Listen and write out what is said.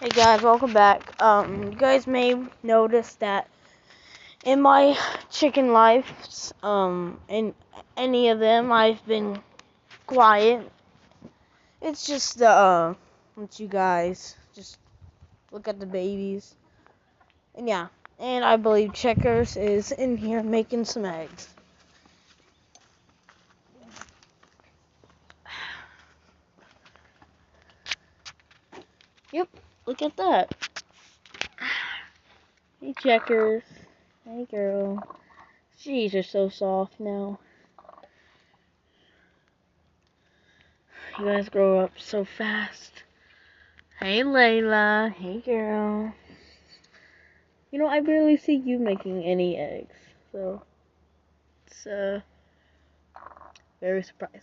Hey guys, welcome back. You guys may notice that in my chicken lives, in any of them, I've been quiet. It's just let you guys just look at the babies, and yeah, and I believe Checkers is in here making some eggs. Yep, look at that. Hey Checkers, hey girl. Jeez, you're so soft now. You guys grow up so fast. Hey Layla, hey girl. You know, I barely see you making any eggs, so it's very surprising.